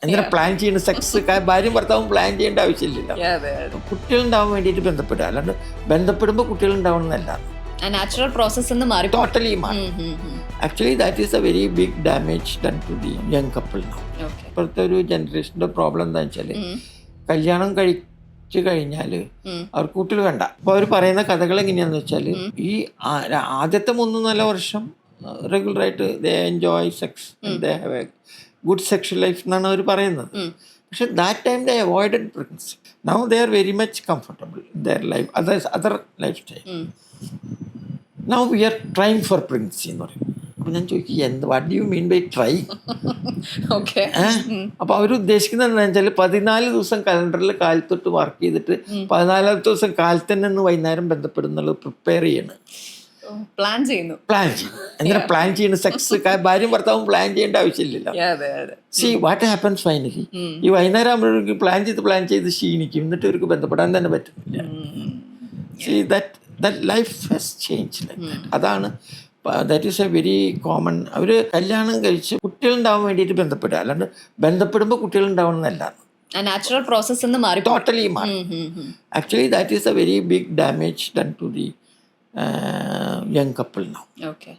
എന്തിനാ പ്ലാൻ ചെയ്യുന്ന സെക്സ് ഭാര്യയും ഭർത്താവും പ്ലാൻ ചെയ്യേണ്ട ആവശ്യമില്ലല്ലോ. അതെ അതെ കുട്ടികളുണ്ടാവാൻ വേണ്ടിയിട്ട് ബന്ധപ്പെടുക, അല്ലാണ്ട് ബന്ധപ്പെടുമ്പോൾ കുട്ടികളുണ്ടാവണമെന്നല്ല. നാച്ചുറൽ പ്രോസസ് എന്ന് മാറി. ടോട്ടലി മാറി. Actually that is a very big damage done to the young couple now. ഇപ്പോഴത്തെ ഒരു ജനറേഷന്റെ പ്രോബ്ലം എന്താണെന്ന് വെച്ചാൽ, കല്യാണം കഴിച്ചു കഴിഞ്ഞാൽ അവർക്ക് കുട്ടികൾ വേണ്ട. അപ്പോൾ അവർ പറയുന്ന കഥകൾ എങ്ങനെയാണെന്ന് വെച്ചാൽ, ഈ ആദ്യത്തെ 3-4 വർഷം റെഗുലറായിട്ട് they enjoy sex, they have a good sexual life എന്നാണ് അവർ പറയുന്നത്. പക്ഷെ that time they avoided pregnancy. Now they are very much comfortable in their life, other life style. Now we are trying for pregnancy എന്ന് പറയും. അപ്പോൾ ഞാൻ ചോദിക്കും, what do you mean by try? അപ്പോൾ അവർ ഉദ്ദേശിക്കുന്നത് എന്താണെന്ന് വെച്ചാൽ, 14 ദിവസം കലണ്ടറിൽ കാലത്തൊട്ട് വർക്ക് ചെയ്തിട്ട് 14ാമത്തെ ദിവസം കാലത്ത് തന്നെ ഒന്ന് വൈകുന്നേരം ബന്ധപ്പെടുന്നുള്ളത് പ്രിപ്പയർ ചെയ്യണം, പ്ലാൻ ചെയ്യുന്നു. എന്തിനാ പ്ലാൻ ചെയ്യുന്ന സെക്സ് ഭാര്യയും ഭർത്താവും പ്ലാൻ ചെയ്യേണ്ട ആവശ്യമില്ലല്ലോ. സി വാട്ട് ഹാപ്പൻസ് ഫൈനലി, ഈ വൈകുന്നേരം ആകുമ്പോഴേക്കും പ്ലാൻ ചെയ്ത് ക്ഷീണിക്കും, എന്നിട്ട് ഇവർക്ക് ബന്ധപ്പെടാൻ തന്നെ പറ്റുന്നില്ല. See that life has change like that. അതാണ്, that is a very common. അവർ കല്യാണം കഴിച്ച് കുട്ടികളുണ്ടാവാൻ വേണ്ടിയിട്ട് ബന്ധപ്പെടുക, അല്ലാണ്ട് ബന്ധപ്പെടുമ്പോൾ കുട്ടികളുണ്ടാവണമെന്നല്ല. നാച്ചുറൽ പ്രോസസ് എന്ന് മാറി. ടോട്ടലി മാറി. Actually that is a very big damage done to the young couple now. Okay.